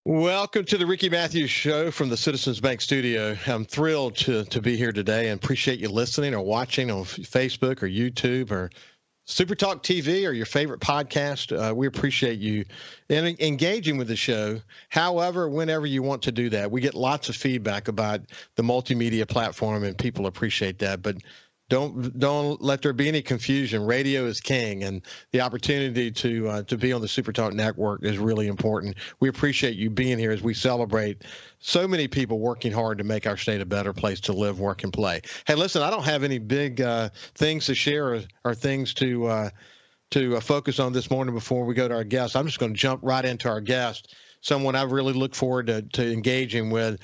Welcome to the Ricky Matthews Show from the Citizens Bank Studio. I'm thrilled to be here today and appreciate you listening or watching on Facebook or YouTube or SuperTalk TV or your favorite podcast. We appreciate you engaging with the show, however, whenever you want to do that. We get lots of feedback about the multimedia platform, and people appreciate that. But don't let there be any confusion. Radio is king, and the opportunity to be on the SuperTalk network is really important. We appreciate you being here as we celebrate so many people working hard to make our state a better place to live, work, and play. Hey, listen, I don't have any big things to share or things to focus on this morning before we go to our guest. I'm just going to jump right into our guest, someone I really look forward to engaging with.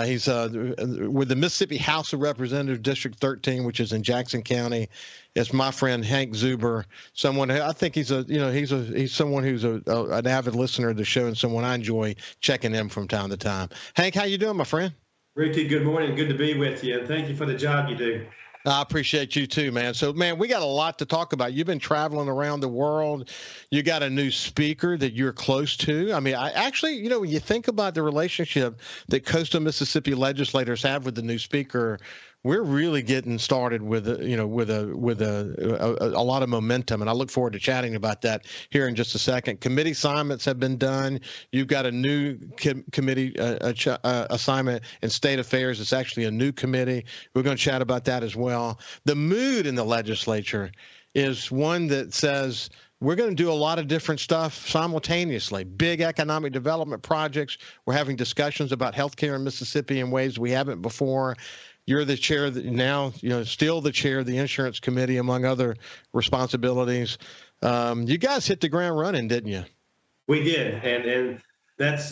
He's with the Mississippi House of Representatives, District 13, which is in Jackson County. It's my friend Hank Zuber, someone I think he's someone who's an avid listener of the show and someone I enjoy checking in from time to time. Hank, how you doing, my friend? Ricky, good morning. Good to be with you. Thank you for the job you do. I appreciate you too, man. So, man, we got a lot to talk about. You've been traveling around the world. You got a new speaker that you're close to. I mean, when you think about the relationship that coastal Mississippi legislators have with the new speaker, we're really getting started with a lot of momentum, and I look forward to chatting about that here in just a second. Committee assignments have been done. You've got a new committee assignment in state affairs. It's actually a new committee. We're going to chat about that as well. The mood in the legislature is one that says we're going to do a lot of different stuff simultaneously. Big economic development projects. We're having discussions about healthcare in Mississippi in ways we haven't before. You're the chair now, still the chair of the insurance committee, among other responsibilities. You guys hit the ground running, didn't you? We did, and that's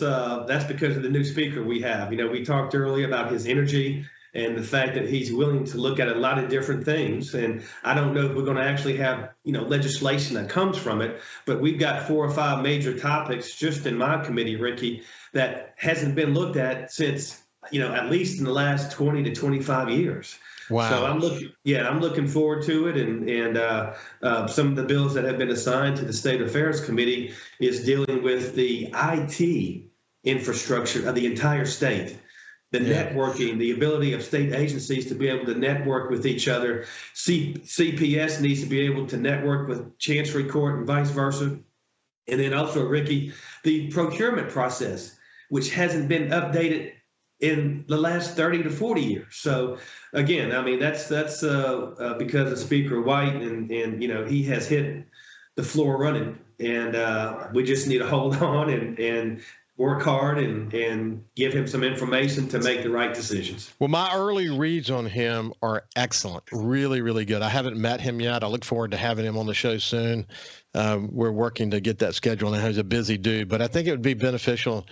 because of the new speaker we have. We talked earlier about his energy and the fact that he's willing to look at a lot of different things. And I don't know if we're going to actually have legislation that comes from it, but we've got 4 or 5 major topics just in my committee, Ricky, that hasn't been looked at since at least in the last 20 to 25 years. Wow. So I'm looking forward to it. And some of the bills that have been assigned to the State Affairs Committee is dealing with the IT infrastructure of the entire state, the networking, the ability of state agencies to be able to network with each other. CPS needs to be able to network with Chancery Court and vice versa. And then also, Ricky, the procurement process, which hasn't been updated in the last 30 to 40 years. So again, I mean, that's because of Speaker White and he has hit the floor running, and we just need to hold on and work hard and give him some information to make the right decisions. Well, my early reads on him are excellent. Really, really good. I haven't met him yet. I look forward to having him on the show soon. We're working to get that scheduled, and he's a busy dude, but I think it would be beneficial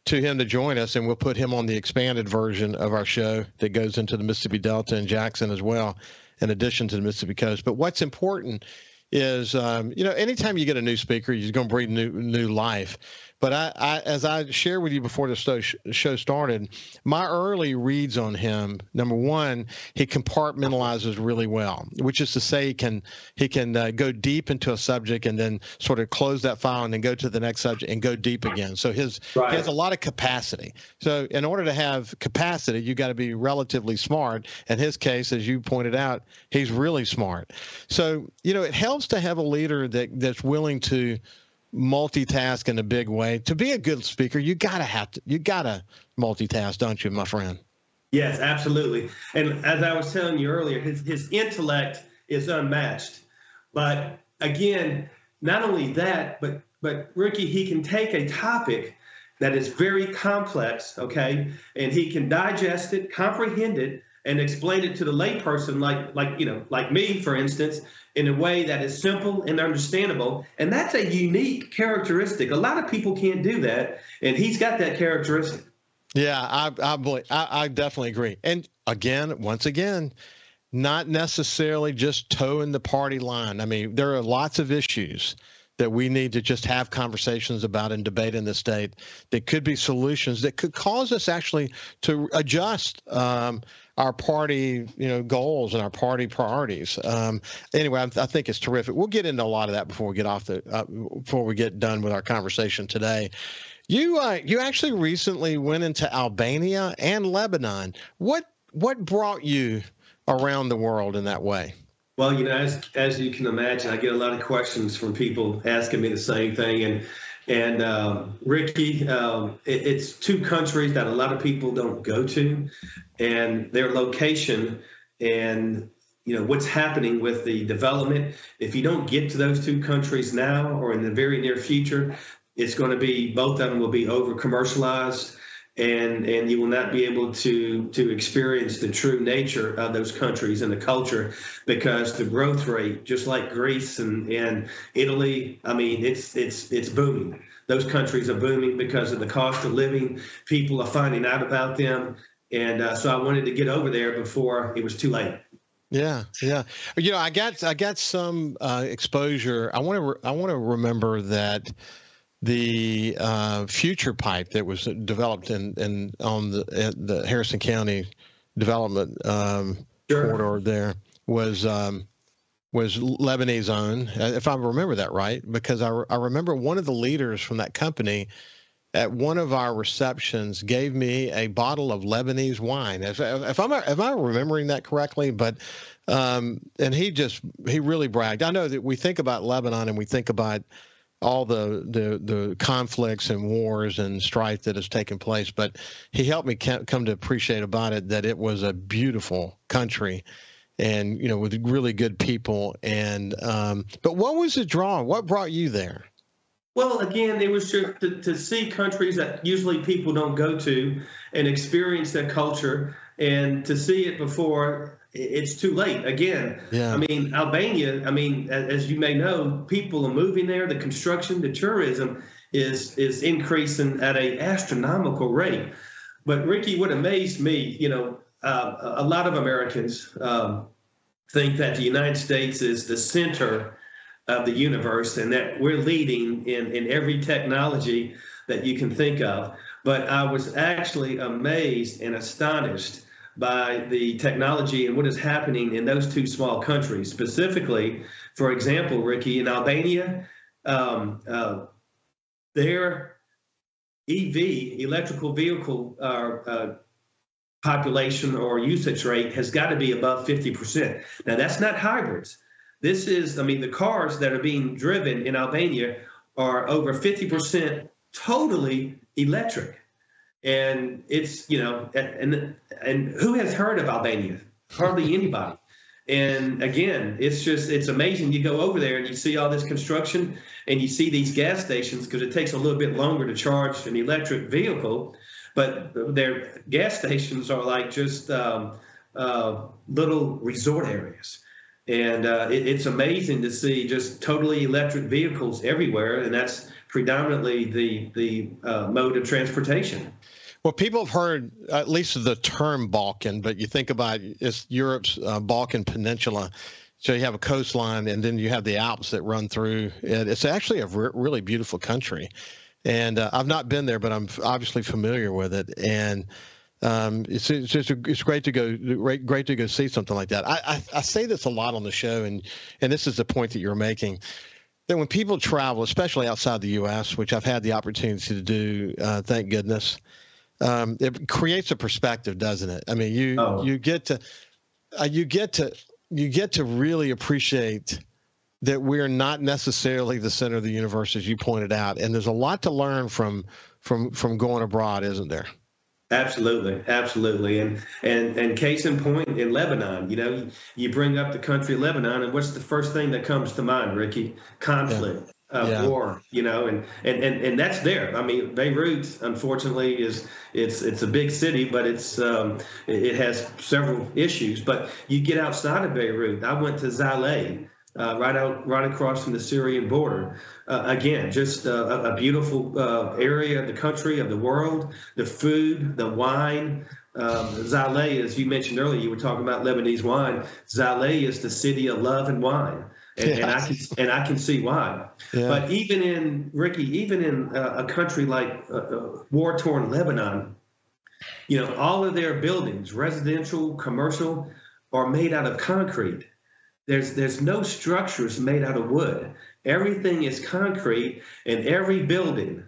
to him to join us, and we'll put him on the expanded version of our show that goes into the Mississippi Delta and Jackson as well, in addition to the Mississippi coast. But what's important is, anytime you get a new speaker, you're going to breathe new life. But as I shared with you before the show started, my early reads on him, number one, he compartmentalizes really well, which is to say he can go deep into a subject and then sort of close that file and then go to the next subject and go deep again. So he has a lot of capacity. So in order to have capacity, you got to be relatively smart. In his case, as you pointed out, he's really smart. So, it helps to have a leader that's willing to multitask in a big way. To be a good speaker, you gotta multitask, don't you, my friend? Yes, absolutely. And as I was telling you earlier, his intellect is unmatched. But again, not only that, but Ricky, he can take a topic that is very complex, okay, and he can digest it, comprehend it, and explain it to the layperson, like me, for instance, in a way that is simple and understandable. And that's a unique characteristic. A lot of people can't do that, and he's got that characteristic. Yeah, I definitely agree. And once again, not necessarily just towing the party line. I mean, there are lots of issues that we need to just have conversations about and debate in the state that could be solutions that could cause us actually to adjust our party, goals and our party priorities. Anyway, I think it's terrific. We'll get into a lot of that before we get before we get done with our conversation today. You actually recently went into Albania and Lebanon. What brought you around the world in that way? Well, as you can imagine, I get a lot of questions from people asking me the same thing. And Ricky, it's two countries that a lot of people don't go to, and their location and what's happening with the development. If you don't get to those two countries now or in the very near future, it's going to be both of them will be over commercialized, and you will not be able to experience the true nature of those countries and the culture, because the growth rate, just like Greece and Italy, I mean, it's booming. Those countries are booming because of the cost of living. People are finding out about them, and so I wanted to get over there before it was too late. Yeah, yeah. I got some exposure. I want to remember that the future pipe that was developed in on the Harrison County development Sure. corridor there was Lebanese owned, if I remember that right, because I remember one of the leaders from that company at one of our receptions gave me a bottle of Lebanese wine. If am I remembering that correctly? But and he really bragged. I know that we think about Lebanon and we think about all the conflicts and wars and strife that has taken place, but he helped me come to appreciate about it that it was a beautiful country, and with really good people. And but what was the draw? What brought you there? Well, again, it was just to see countries that usually people don't go to and experience their culture, and to see it before it's too late. Again, Yeah. I mean, Albania, I mean, as you may know, people are moving there. The construction, the tourism is increasing at an astronomical rate. But Ricky, what amazed me, a lot of Americans think that the United States is the center of the universe and that we're leading in every technology that you can think of. But I was actually amazed and astonished by the technology and what is happening in those two small countries. Specifically, for example, Ricky, in Albania, their EV, electrical vehicle population or usage rate has got to be above 50%. Now, that's not hybrids. This is, I mean, the cars that are being driven in Albania are over 50% totally electric. And it's, and who has heard of Albania? Hardly anybody. And again, it's amazing. You go over there and you see all this construction and you see these gas stations, because it takes a little bit longer to charge an electric vehicle, but their gas stations are like just little resort areas. And it's amazing to see just totally electric vehicles everywhere, and that's predominantly the mode of transportation. Well, people have heard at least the term Balkan, but you think about it's Europe's Balkan Peninsula. So you have a coastline, and then you have the Alps that run through. It's actually a really beautiful country, and I've not been there, but I'm obviously familiar with it. And it's great to go see something like that. I say this a lot on the show, and this is the point that you're making, that when people travel, especially outside the U.S., which I've had the opportunity to do, thank goodness, it creates a perspective, doesn't it? I mean, you get to really appreciate that we're not necessarily the center of the universe, as you pointed out, and there's a lot to learn from going abroad, isn't there? Absolutely. And case in point, in Lebanon, you bring up the country of Lebanon, and what's the first thing that comes to mind, Ricky? Conflict, war, and that's there. I mean, Beirut, unfortunately, it's a big city, but it has several issues. But you get outside of Beirut. I went to Zaleh, right across from the Syrian border. Again, just a beautiful area of the country, of the world. The food, the wine. Zaleh, as you mentioned earlier, you were talking about Lebanese wine. Zaleh is the city of love and wine. And I can see why. Yeah. But even in a country like war-torn Lebanon, all of their buildings, residential, commercial, are made out of concrete. There's no structures made out of wood. Everything is concrete, and every building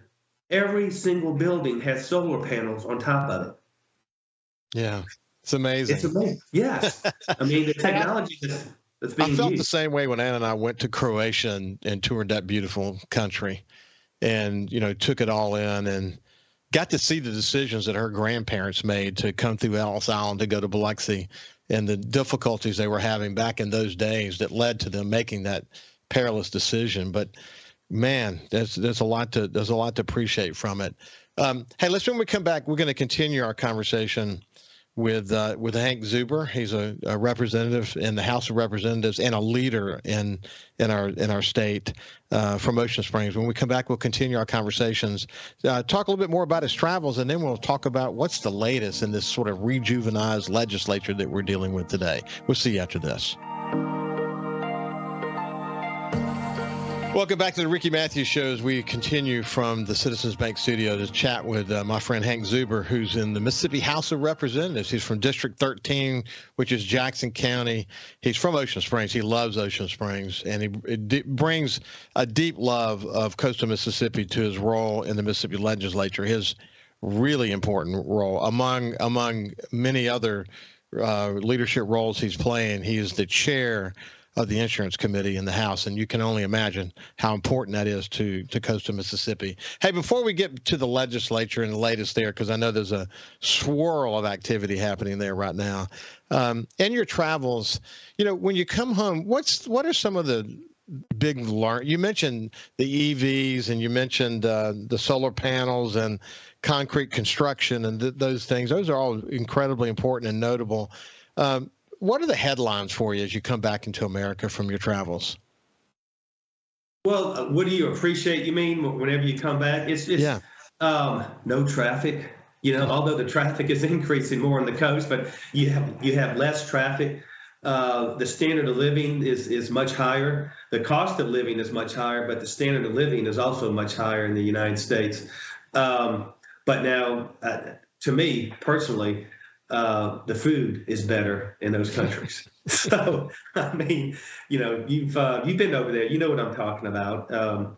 every single building has solar panels on top of it. Yeah, it's amazing. It's amazing. Yes. I mean, the Hey, technology that's I being felt the used. same way when Ann and I went to Croatia and toured that beautiful country, and took it all in and got to see the decisions that her grandparents made to come through Ellis Island to go to Biloxi, and the difficulties they were having back in those days that led to them making that perilous decision. But man, there's a lot to appreciate from it. Hey, when we come back, we're going to continue our conversation with Hank Zuber. He's a representative in the House of Representatives and a leader in our state from Ocean Springs. When we come back, we'll continue our conversations, talk a little bit more about his travels, and then we'll talk about what's the latest in this sort of rejuvenized legislature that we're dealing with today. We'll see you after this. Welcome back to the Ricky Matthews Show as we continue from the Citizens Bank studio to chat with my friend Hank Zuber, who's in the Mississippi House of Representatives. He's from District 13, which is Jackson County. He's from Ocean Springs. He loves Ocean Springs, and he brings a deep love of coastal Mississippi to his role in the Mississippi legislature, his really important role. Among many other leadership roles he's playing, he is the chair of the Insurance Committee in the House, and you can only imagine how important that is to coastal Mississippi. Hey, before we get to the legislature and the latest there, because I know there's a swirl of activity happening there right now, in your travels, when you come home, what are some of the big you mentioned the EVs, and you mentioned the solar panels and concrete construction and those things. Those are all incredibly important and notable. What are the headlines for you as you come back into America from your travels? Well, what do you appreciate? You mean whenever you come back? It's just no traffic. Although the traffic is increasing more on the coast, but you have less traffic. The standard of living is much higher. The cost of living is much higher, but the standard of living is also much higher in the United States. But now, to me personally, the food is better in those countries. So, I mean, you've been over there. You know what I'm talking about.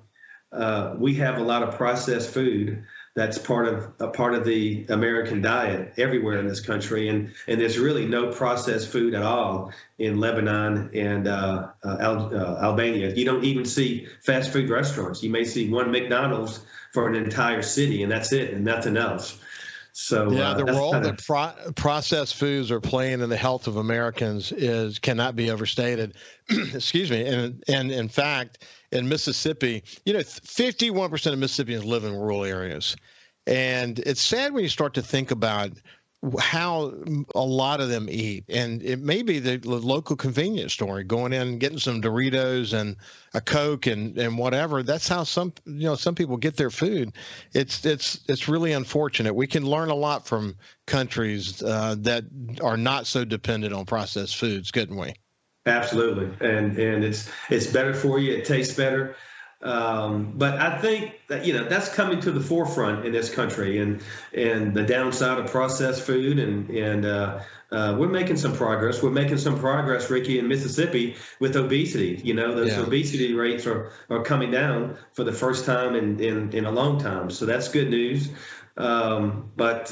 We have a lot of processed food that's part of the American diet everywhere in this country, and there's really no processed food at all in Lebanon and Albania. You don't even see fast food restaurants. You may see one McDonald's for an entire city, and that's it, and nothing else. So the role that processed foods are playing in the health of Americans cannot be overstated. Excuse me. And in fact, in Mississippi, 51% of Mississippians live in rural areas. And it's sad when you start to think about how a lot of them eat. And it may be the local convenience store, going in and getting some Doritos and a Coke and whatever. That's how some people get their food. It's really unfortunate. We can learn a lot from countries that are not so dependent on processed foods, couldn't we? Absolutely. And it's better for you. It tastes better. But I think that, that's coming to the forefront in this country, and the downside of processed food, and we're making some progress. We're making some progress, Ricky, in Mississippi with obesity. Those obesity rates are coming down for the first time in a long time. So that's good news. But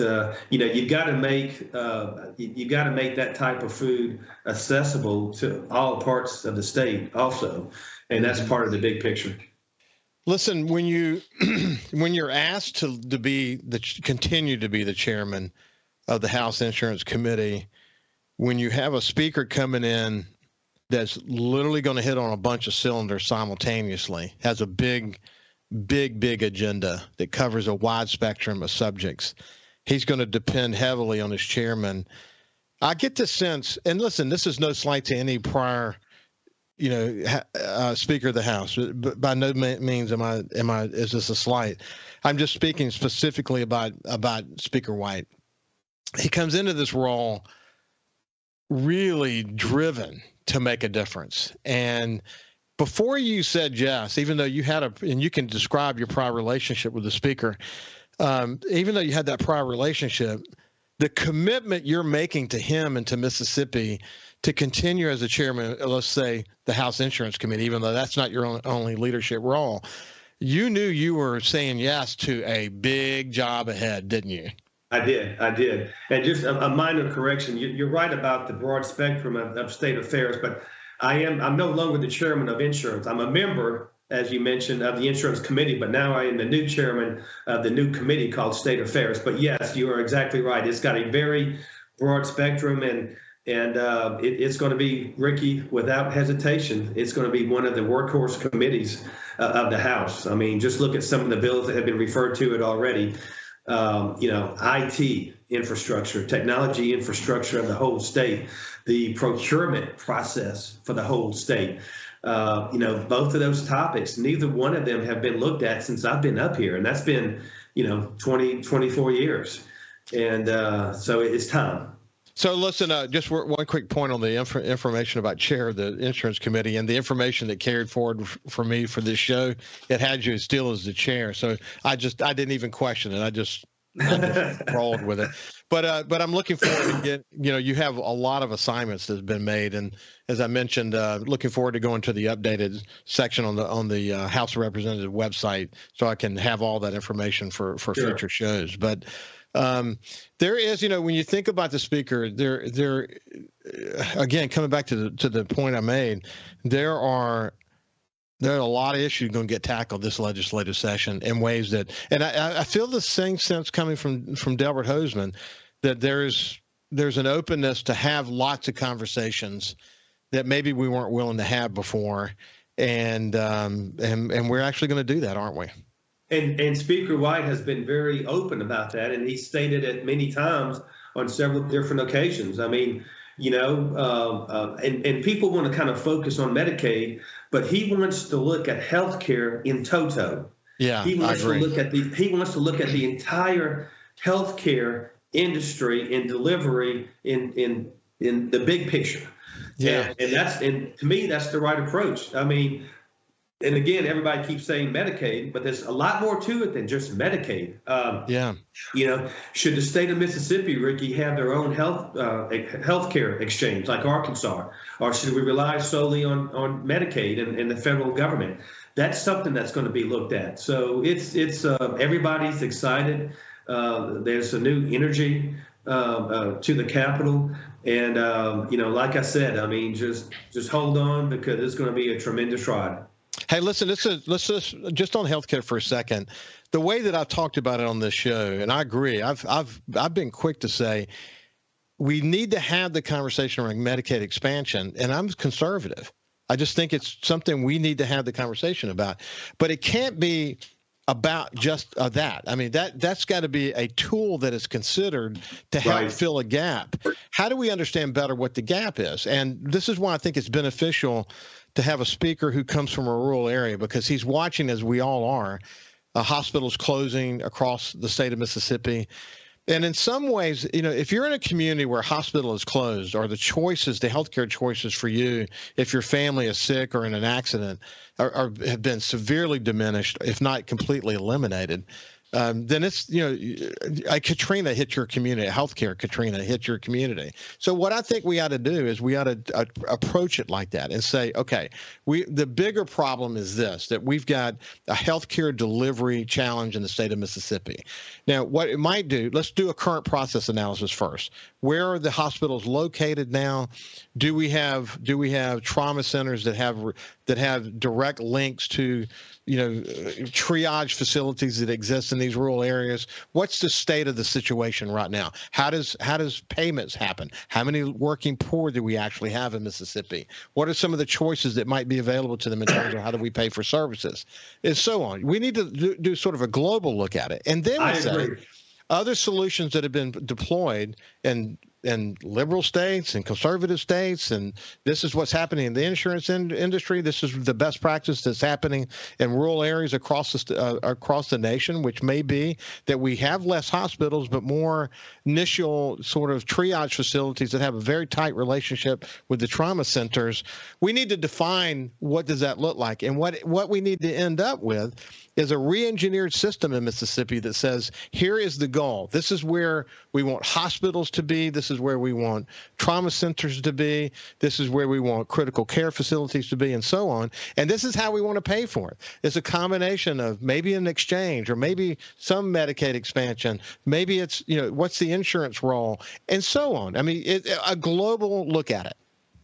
you've got to make that type of food accessible to all parts of the state also, and that's part of the big picture. Listen, when you're asked to continue to be the chairman of the House Insurance Committee, when you have a speaker coming in that's literally going to hit on a bunch of cylinders simultaneously, has a big agenda that covers a wide spectrum of subjects, he's going to depend heavily on his chairman. I get the sense, and listen, this is no slight to any prior Speaker of the House. But by no means is this a slight. I'm just speaking specifically about Speaker White. He comes into this role really driven to make a difference. And before you said yes, even though you had and you can describe your prior relationship with the Speaker, even though you had that prior relationship, the commitment you're making to him and to Mississippi to continue as a chairman, let's say the House Insurance Committee, even though that's not your only leadership role, you knew you were saying yes to a big job ahead, didn't you? I did. And just a minor correction. You're right about the broad spectrum of state affairs, but I'm no longer the chairman of insurance. I'm a member, as you mentioned, of the insurance committee, but now I am the new chairman of the new committee called State Affairs. But yes, you are exactly right. It's got a very broad spectrum, and it's going to be, Ricky, without hesitation, it's going to be one of the workhorse committees of the House. I mean, just look at some of the bills that have been referred to it already. IT infrastructure, technology infrastructure of the whole state, the procurement process for the whole state. Both of those topics, neither one of them have been looked at since I've been up here. And that's been, 24 years. And so it's time. So listen, just one quick point on the information about chair of the insurance committee and the information that carried forward for me for this show. It had you still as the chair, so I didn't even question it. I just rolled with it. But I'm looking forward to get. You have a lot of assignments that have been made, and as I mentioned, looking forward to going to the updated section on the House of Representatives website, so I can have all that information for Sure. future shows. But there is, when you think about the speaker, there again, coming back to the point I made, there are a lot of issues going to get tackled this legislative session in ways that, and I feel the same sense coming from Delbert Hosemann, that there's an openness to have lots of conversations that maybe we weren't willing to have before, and we're actually going to do that, aren't we? And Speaker White has been very open about that, and he stated it many times on several different occasions. I mean, and people want to kind of focus on Medicaid, but he wants to look at healthcare in toto. Yeah, he wants I agree. he wants to look at the entire healthcare industry and delivery in the big picture. Yeah, and to me that's the right approach. I mean. And again, everybody keeps saying Medicaid, but there's a lot more to it than just Medicaid. Should the state of Mississippi, Ricky, have their own healthcare exchange like Arkansas, or should we rely solely on Medicaid and the federal government? That's something that's going to be looked at. So it's everybody's excited. There's a new energy to the Capitol, and like I said, I mean, just hold on, because it's going to be a tremendous ride. Hey, listen, let's just on healthcare for a second. The way that I've talked about it on this show, and I agree, I've been quick to say we need to have the conversation around Medicaid expansion, and I'm conservative. I just think it's something we need to have the conversation about. But it can't be about just that. I mean, that's got to be a tool that is considered to help fill a gap. How do we understand better what the gap is? And this is why I think it's beneficial to have a speaker who comes from a rural area, because he's watching, as we all are, hospitals closing across the state of Mississippi. And in some ways, if you're in a community where a hospital is closed, or the healthcare choices for you, if your family is sick or in an accident, have been severely diminished, if not completely eliminated, then it's, a Katrina hit your community, a healthcare Katrina hit your community. So what I think we ought to do is we ought to approach it like that and say, okay, the bigger problem is this, that we've got a healthcare delivery challenge in the state of Mississippi. Now, what it might do, let's do a current process analysis first. Where are the hospitals located now? Do we have trauma centers that have direct links to triage facilities that exist in these rural areas? What's the state of the situation right now? How does payments happen? How many working poor do we actually have in Mississippi? What are some of the choices that might be available to them in terms of how do we pay for services, and so on? We need to do sort of a global look at it, and then we say other solutions that have been deployed in liberal states and conservative states, and this is what's happening in the insurance industry. This is the best practice that's happening in rural areas across the nation, which may be that we have less hospitals but more initial sort of triage facilities that have a very tight relationship with the trauma centers. We need to define what does that look like, and what we need to end up with is a re-engineered system in Mississippi that says, here is the goal. This is where we want hospitals to be. This This is where we want trauma centers to be. This is where we want critical care facilities to be, and so on. And this is how we want to pay for it. It's a combination of maybe an exchange or maybe some Medicaid expansion. Maybe it's, what's the insurance role, and so on. I mean, a global look at it.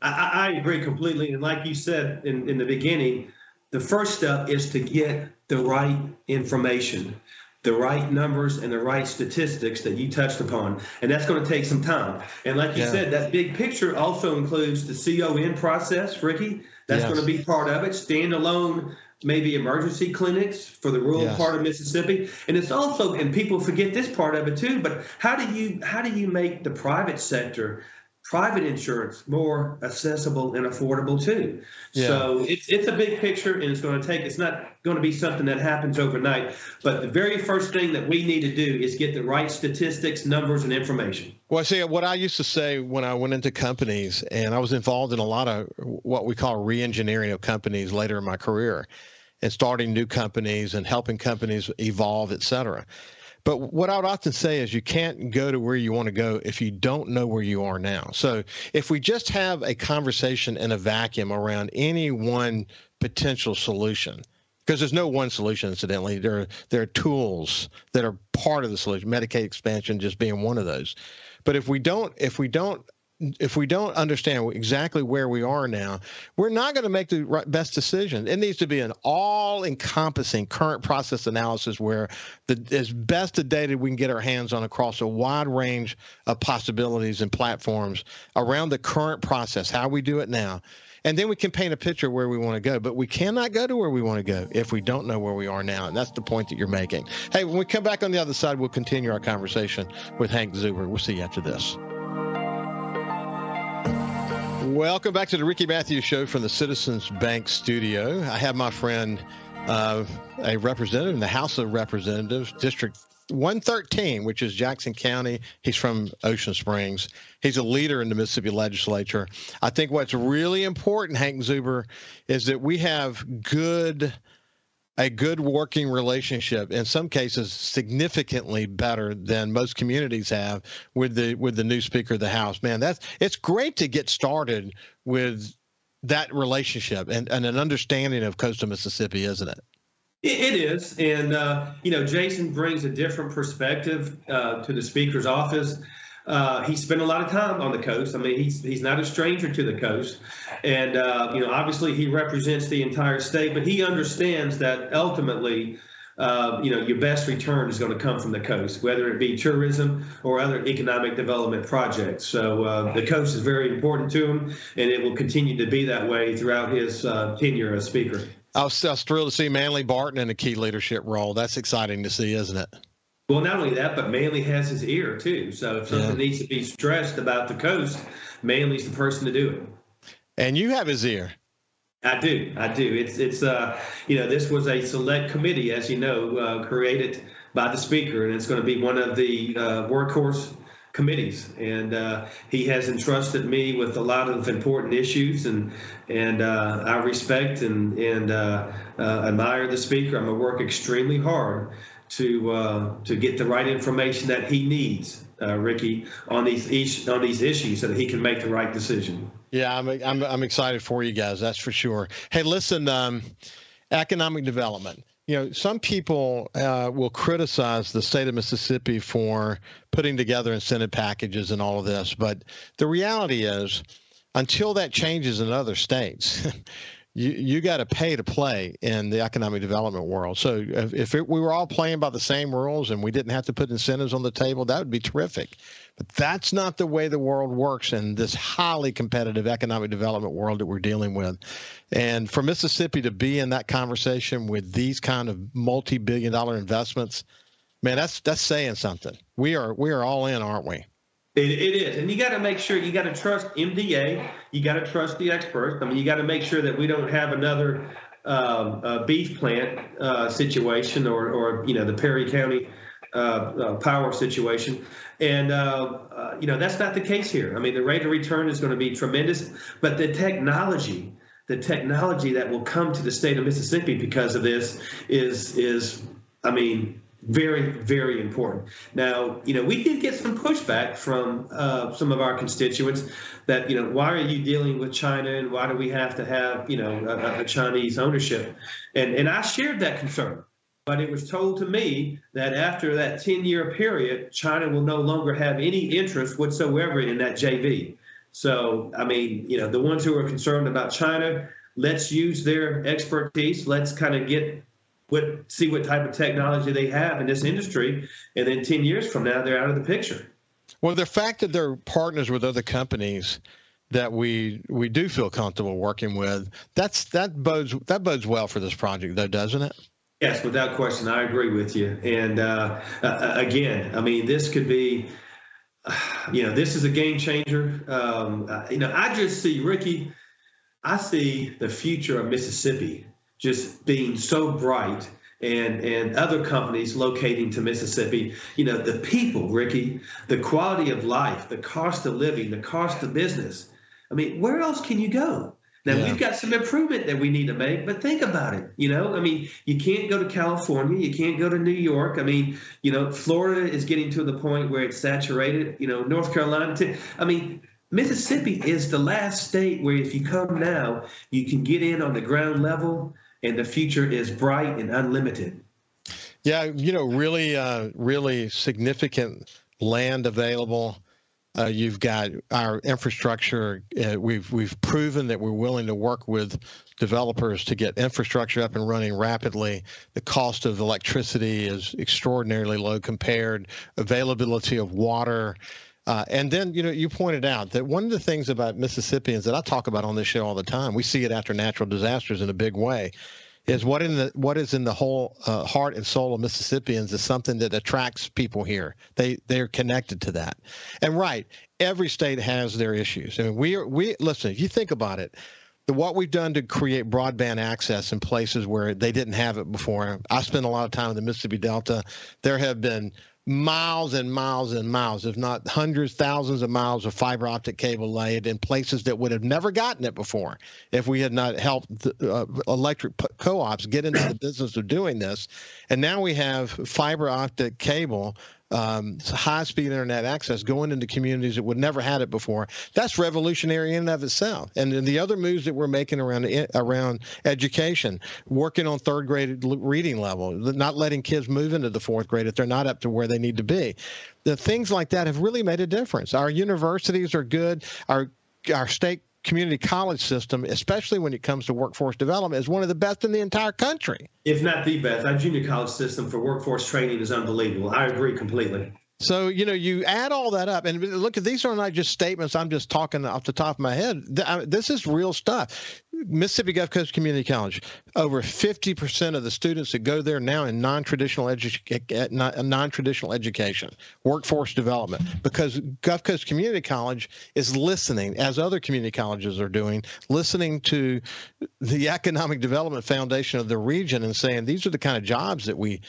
I agree completely. And like you said in the beginning, the first step is to get the right information, the right numbers and the right statistics that you touched upon. And that's going to take some time. And like you said, that big picture also includes the CON process, Ricky. That's going to be part of it. Standalone, maybe emergency clinics for the rural part of Mississippi. And it's also, and people forget this part of it too, but how do you make the private sector, private insurance, more accessible and affordable too? So it's a big picture, and it's not going to be something that happens overnight. But the very first thing that we need to do is get the right statistics, numbers, and information. Well, see, what I used to say when I went into companies, and I was involved in a lot of what we call re-engineering of companies later in my career, and starting new companies and helping companies evolve, et cetera. But what I would often say is you can't go to where you want to go if you don't know where you are now. So if we just have a conversation in a vacuum around any one potential solution, because there's no one solution, incidentally, there are tools that are part of the solution, Medicaid expansion just being one of those. But if we don't understand exactly where we are now, we're not going to make the best decision. It needs to be an all-encompassing current process analysis where as best the data we can get our hands on across a wide range of possibilities and platforms around the current process, how we do it now. And then we can paint a picture where we want to go. But we cannot go to where we want to go if we don't know where we are now. And that's the point that you're making. Hey, when we come back on the other side, we'll continue our conversation with Hank Zuber. We'll see you after this. Welcome back to the Ricky Matthews Show from the Citizens Bank studio. I have my friend, a representative in the House of Representatives, District 113, which is Jackson County. He's from Ocean Springs. He's a leader in the Mississippi legislature. I think what's really important, Hank Zuber, is that we have a good working relationship, in some cases significantly better than most communities have with the new Speaker of the House. Man, it's great to get started with that relationship and an understanding of coastal Mississippi, isn't it? It is. And, Jason brings a different perspective to the Speaker's office. He spent a lot of time on the coast. I mean, he's not a stranger to the coast. And, obviously he represents the entire state, but he understands that ultimately, your best return is going to come from the coast, whether it be tourism or other economic development projects. So the coast is very important to him, and it will continue to be that way throughout his tenure as Speaker. I was thrilled to see Manley Barton in a key leadership role. That's exciting to see, isn't it? Well, not only that, but Manley has his ear, too. So if something needs to be stressed about the coast, Manley's the person to do it. And you have his ear. I do. It's this was a select committee, as you know, created by the Speaker, and it's going to be one of the workhorse committees. And he has entrusted me with a lot of important issues, and I respect and admire the Speaker. I'm going to work extremely hard to get the right information that he needs, Ricky, on these issues so that he can make the right decision. Yeah, I'm excited for you guys. That's for sure. Hey, listen, economic development. Some people will criticize the state of Mississippi for putting together incentive packages and all of this, but the reality is, until that changes in other states, you got to pay to play in the economic development world. So if we were all playing by the same rules and we didn't have to put incentives on the table, that would be terrific. But that's not the way the world works in this highly competitive economic development world that we're dealing with. And for Mississippi to be in that conversation with these kind of multi-billion-dollar investments, man, that's saying something. We are all in, aren't we? It is. And you got to make sure, you got to trust MDA. You got to trust the experts. I mean, you got to make sure that we don't have another beef plant situation or the Perry County power situation. And, that's not the case here. I mean, the rate of return is going to be tremendous, but the technology that will come to the state of Mississippi because of this is Very, very important. Now, we did get some pushback from some of our constituents that, why are you dealing with China and why do we have to have, a Chinese ownership? And I shared that concern. But it was told to me that after that 10-year period, China will no longer have any interest whatsoever in that JV. So, I mean, the ones who are concerned about China, let's use their expertise. Let's kind of see what type of technology they have in this industry. And then 10 years from now, they're out of the picture. Well, the fact that they're partners with other companies that we do feel comfortable working with, that bodes well for this project, though, doesn't it? Yes, without question. I agree with you. And again, I mean, this could be, this is a game changer. I just see, Ricky, I see the future of Mississippi just being so bright, and other companies locating to Mississippi. The people, Ricky, the quality of life, the cost of living, the cost of business. I mean, where else can you go? Now, We've got some improvement that we need to make, but think about it. I mean, you can't go to California. You can't go to New York. I mean, Florida is getting to the point where it's saturated. North Carolina. I mean, Mississippi is the last state where if you come now, you can get in on the ground level, and the future is bright and unlimited. Yeah, really significant land available. You've got our infrastructure. We've proven that we're willing to work with developers to get infrastructure up and running rapidly. The cost of electricity is extraordinarily low compared. Availability of water. And then, you pointed out that one of the things about Mississippians that I talk about on this show all the time, we see it after natural disasters in a big way, is what is in the whole heart and soul of Mississippians is something that attracts people here. They're connected to that. And right, every state has their issues. I mean, we listen, if you think about it, what we've done to create broadband access in places where they didn't have it before. I spent a lot of time in the Mississippi Delta. There have been miles and miles and miles, if not hundreds, thousands of miles of fiber optic cable laid in places that would have never gotten it before if we had not helped electric co-ops get into the business of doing this. And now we have fiber optic cable, high-speed internet access going into communities that would never had it before. That's revolutionary in and of itself. And then the other moves that we're making around education, working on third grade reading level, not letting kids move into the fourth grade if they're not up to where they need to be. The things like that have really made a difference. Our universities are good. Our state community college system, especially when it comes to workforce development, is one of the best in the entire country. If not the best. Our junior college system for workforce training is unbelievable. I agree completely. So, you add all that up, and look, these are not just statements. I'm just talking off the top of my head. This is real stuff. Mississippi Gulf Coast Community College, over 50% of the students that go there now in non-traditional education, workforce development, because Gulf Coast Community College is listening, as other community colleges are doing, listening to the economic development foundation of the region and saying, these are the kind of jobs that we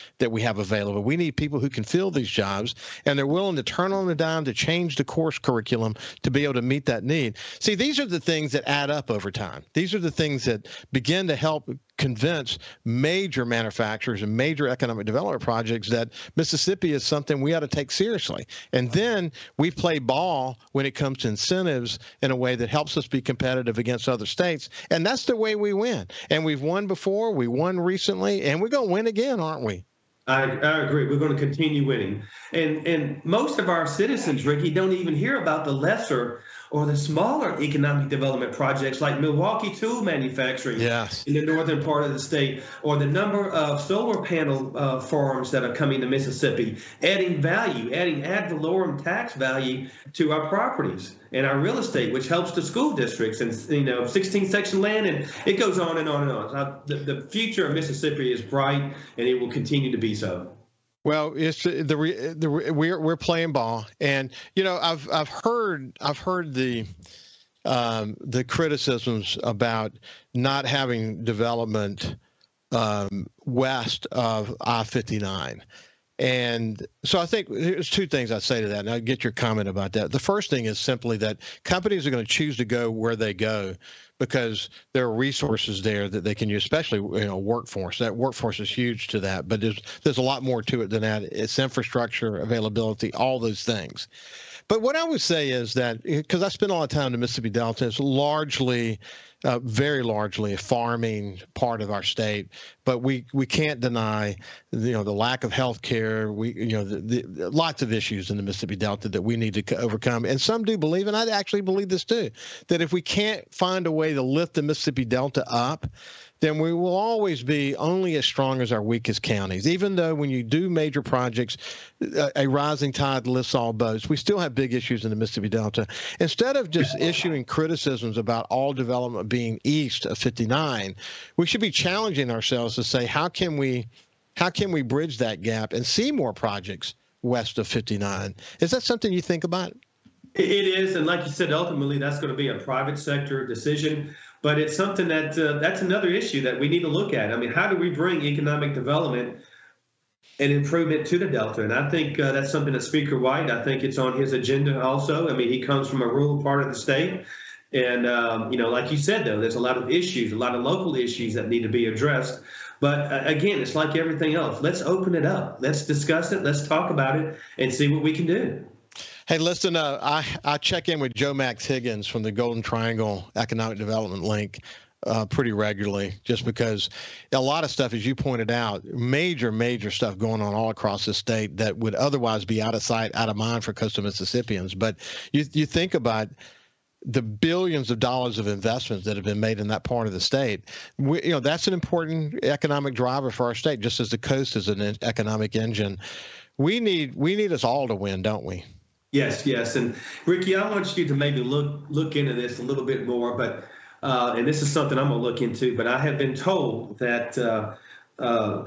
have available. We need people who can fill these jobs, and they're willing to turn on the dime to change the course curriculum to be able to meet that need. See, these are the things that add up over time. These are the things that begin to help convince major manufacturers and major economic development projects that Mississippi is something we ought to take seriously. And then we play ball when it comes to incentives in a way that helps us be competitive against other states. And that's the way we win. And we've won before, we won recently, and we're going to win again, aren't we? I agree. We're going to continue winning. And most of our citizens, Ricky, don't even hear about the lesser or the smaller economic development projects like Milwaukee tool manufacturing in the northern part of the state, or the number of solar panel farms that are coming to Mississippi, adding value, adding ad valorem tax value to our properties and our real estate, which helps the school districts and 16 section land, and it goes on and on and on. The future of Mississippi is bright, and it will continue to be so. Well, it's we're playing ball, and I've heard the criticisms about not having development west of I-59. And so I think there's two things I'd say to that, and I'll get your comment about that. The first thing is simply that companies are going to choose to go where they go because there are resources there that they can use, especially workforce. That workforce is huge to that, but there's a lot more to it than that. It's infrastructure, availability, all those things. But what I would say is that, because I spend a lot of time in the Mississippi Delta, it's largely, very largely a farming part of our state. But we can't deny, the lack of health care. The lots of issues in the Mississippi Delta that we need to overcome. And some do believe, and I actually believe this too, that if we can't find a way to lift the Mississippi Delta up, then we will always be only as strong as our weakest counties. Even though when you do major projects, a rising tide lifts all boats, we still have big issues in the Mississippi Delta. Instead of just issuing criticisms about all development being east of 59, we should be challenging ourselves to say, how can we bridge that gap and see more projects west of 59? Is that something you think about? It is, and like you said, ultimately that's going to be a private sector decision. But it's something that's another issue that we need to look at. I mean, how do we bring economic development and improvement to the Delta? And I think that's something that Speaker White, I think it's on his agenda also. I mean, he comes from a rural part of the state. And, like you said, though, there's a lot of issues, a lot of local issues that need to be addressed. But again, it's like everything else. Let's open it up. Let's discuss it. Let's talk about it and see what we can do. Hey, listen, I check in with Joe Max Higgins from the Golden Triangle Economic Development Link pretty regularly, just because a lot of stuff, as you pointed out, major stuff going on all across the state that would otherwise be out of sight, out of mind for coastal Mississippians. But you think about the billions of dollars of investments that have been made in that part of the state. That's an important economic driver for our state, just as the coast is an economic engine. We need us all to win, don't we? Yes. And Ricky, I want you to maybe look into this a little bit more, but and this is something I'm going to look into, but I have been told that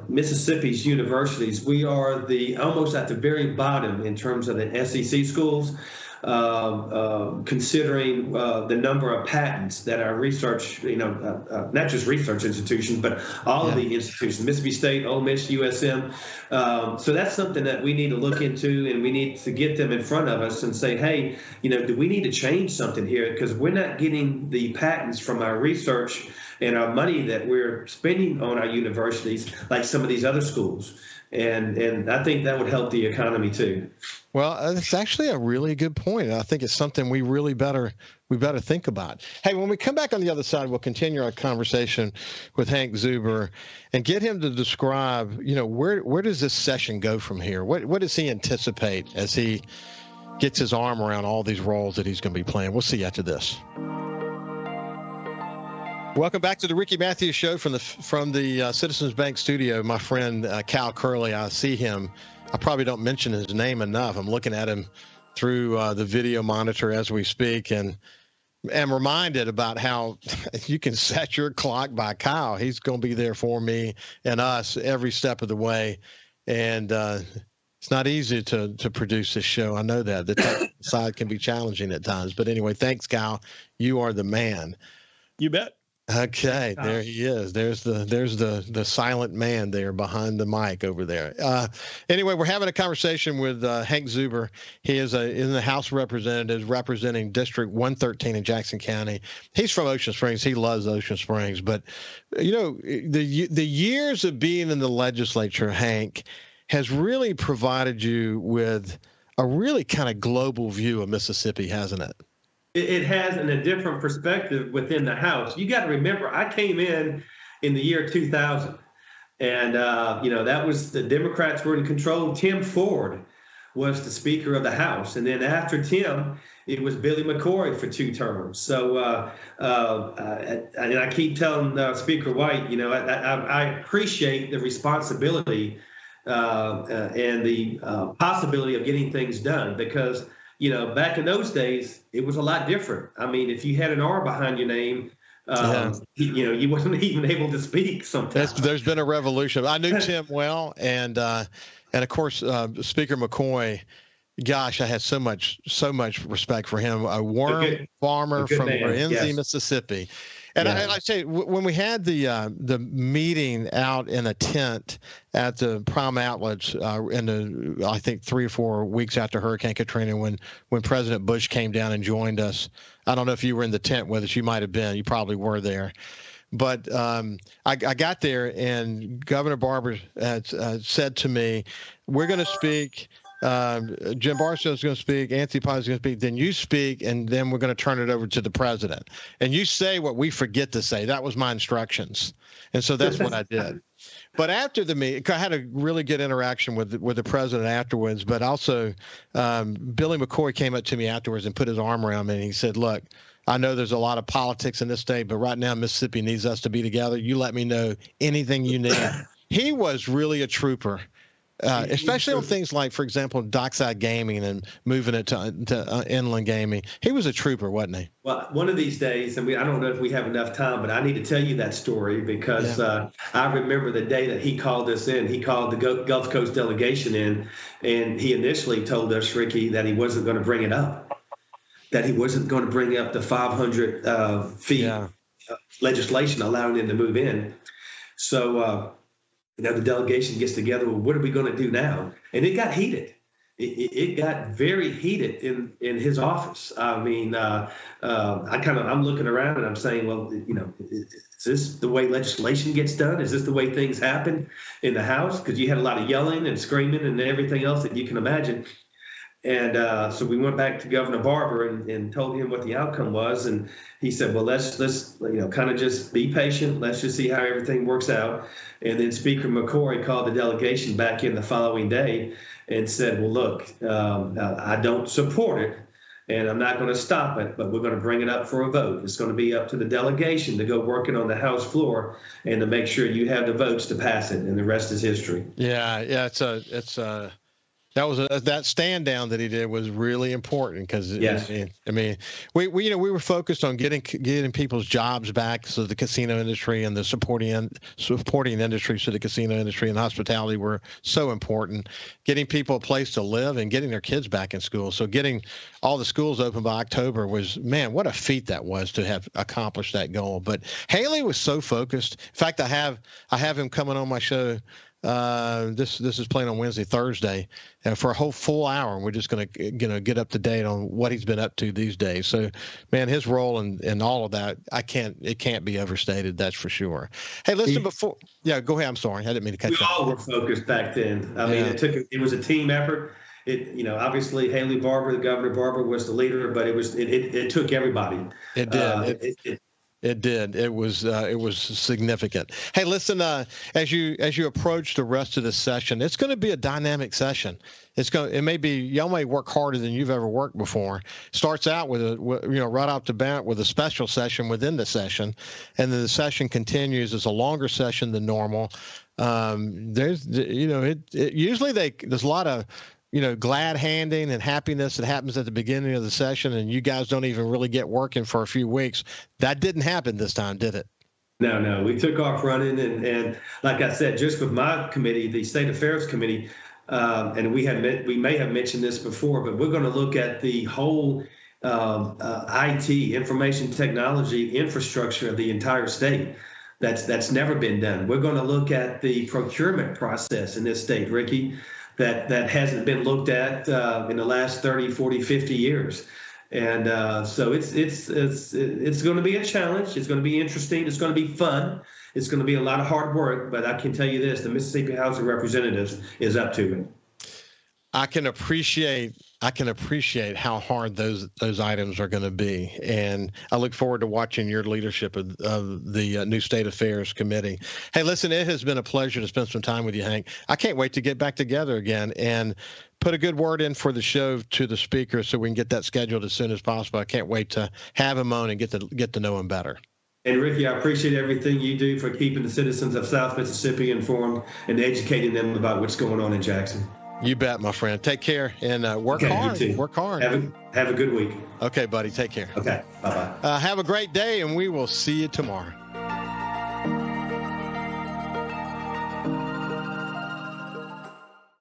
Mississippi's universities, we are almost at the very bottom in terms of the SEC schools, considering the number of patents that our research, not just research institutions, but all of the institutions, Mississippi State, Ole Miss, USM. So that's something that we need to look into, and we need to get them in front of us and say, hey, do we need to change something here? Because we're not getting the patents from our research and our money that we're spending on our universities like some of these other schools. And I think that would help the economy too. Well, it's actually a really good point. I think it's something we better think about. Hey, when we come back on the other side, we'll continue our conversation with Hank Zuber and get him to describe, where does this session go from here? What does he anticipate as he gets his arm around all these roles that he's going to be playing? We'll see you after this. Welcome back to the Ricky Matthews Show from the Citizens Bank studio. My friend Cal Curley, I see him. I probably don't mention his name enough. I'm looking at him through the video monitor as we speak, and am reminded about how you can set your clock by Kyle. He's going to be there for me and us every step of the way, and it's not easy to produce this show. I know that. The tech side can be challenging at times. But anyway, thanks, Kyle. You are the man. You bet. Okay, there he is. There's the silent man there behind the mic over there. Anyway, we're having a conversation with Hank Zuber. He is in the House of Representatives representing District 113 in Jackson County. He's from Ocean Springs. He loves Ocean Springs. But, the years of being in the legislature, Hank, has really provided you with a really kind of global view of Mississippi, hasn't it? It has a different perspective within the House. You got to remember, I came in the year 2000, and that was the Democrats were in control. Tim Ford was the Speaker of the House, and then after Tim, it was Billy McCoy for 2 terms. So, and I keep telling Speaker White, I appreciate the responsibility and the possibility of getting things done, because back in those days, it was a lot different. I mean, if you had an R behind your name, you wasn't even able to speak sometimes. There's been a revolution. I knew Tim well, and of course, Speaker McCoy. Gosh, I had so much respect for him. A worm farmer from Lorenzi, Mississippi. And I say, when we had the meeting out in a tent at the Prime Outlets I think 3 or 4 weeks after Hurricane Katrina, when President Bush came down and joined us. I don't know if you were in the tent with us. You might have been. You probably were there. But I got there, and Governor Barber had said to me, we're going to speak. Jim Barstow is going to speak. Anthony Pye is going to speak. Then you speak, and then we're going to turn it over to the president. And you say what we forget to say. That was my instructions. And so that's what I did. But after the meeting, I had a really good interaction with the president afterwards. But also, Billy McCoy came up to me afterwards and put his arm around me, and he said, look, I know there's a lot of politics in this state, but right now Mississippi needs us to be together. You let me know anything you need. He was really a trooper, especially on things like, for example, dockside gaming and moving it to inland gaming. He was a trooper, wasn't he? Well, one of these days, and I don't know if we have enough time, but I need to tell you that story because I remember the day that he called us in. He called the Gulf Coast delegation in, and he initially told us, Ricky, that he wasn't going to bring it up. That he wasn't going to bring up the 500 feet legislation allowing them to move in. So, the delegation gets together. Well, what are we going to do now? And it got heated. It got very heated in his office. I mean, I'm looking around and I'm saying, well, is this the way legislation gets done? Is this the way things happen in the House? Because you had a lot of yelling and screaming and everything else that you can imagine. And so we went back to Governor Barber and told him what the outcome was. And he said, well, let's kind of just be patient. Let's just see how everything works out. And then Speaker McCoy called the delegation back in the following day and said, well, look, I don't support it and I'm not going to stop it, but we're going to bring it up for a vote. It's going to be up to the delegation to go working on the House floor and to make sure you have the votes to pass it. And the rest is history. Yeah. That stand down that he did was really important because we were focused on getting people's jobs back, so the casino industry and the supporting industry, so the casino industry and hospitality were so important. Getting people a place to live and getting their kids back in school. So getting all the schools open by October was, man, what a feat that was to have accomplished that goal. But Haley was so focused. In fact, I have him coming on my show. This is playing on Thursday, for a whole full hour, and we're just going to get up to date on what he's been up to these days. So, man, his role in all of that, it can't be overstated. That's for sure. Hey, listen, go ahead. I'm sorry, I didn't mean to cut you off. We all were focused back then. I mean, it was a team effort. Obviously Haley Barber, the Governor Barber, was the leader, but it took everybody. It did. It did. It was significant. Hey, listen, as you approach the rest of the session, it's going to be a dynamic session. Y'all may work harder than you've ever worked before. Starts out with right off the bat with a special session within the session, and then the session continues. It's a longer session than normal. There's a lot of glad handing and happiness that happens at the beginning of the session, and you guys don't even really get working for a few weeks. That didn't happen this time, did it? No, we took off running, and like I said, just with my committee, the State Affairs Committee, and we may have mentioned this before, but we're going to look at the whole IT, information technology infrastructure of the entire state. That's never been done. We're going to look at the procurement process in this state, Ricky, that hasn't been looked at in the last 30, 40, 50 years. And so it's going to be a challenge. It's going to be interesting. It's going to be fun. It's going to be a lot of hard work. But I can tell you this, the Mississippi House of Representatives is up to it. I can appreciate how hard those items are going to be, and I look forward to watching your leadership of the new State Affairs Committee. Hey, listen, it has been a pleasure to spend some time with you, Hank. I can't wait to get back together again and put a good word in for the show to the speaker so we can get that scheduled as soon as possible. I can't wait to have him on and get to know him better. And Ricky, I appreciate everything you do for keeping the citizens of South Mississippi informed and educating them about what's going on in Jackson. You bet, my friend. Take care and work hard. You too. Work hard. Have a good week. Okay, buddy. Take care. Okay. Bye-bye. Have a great day, and we will see you tomorrow.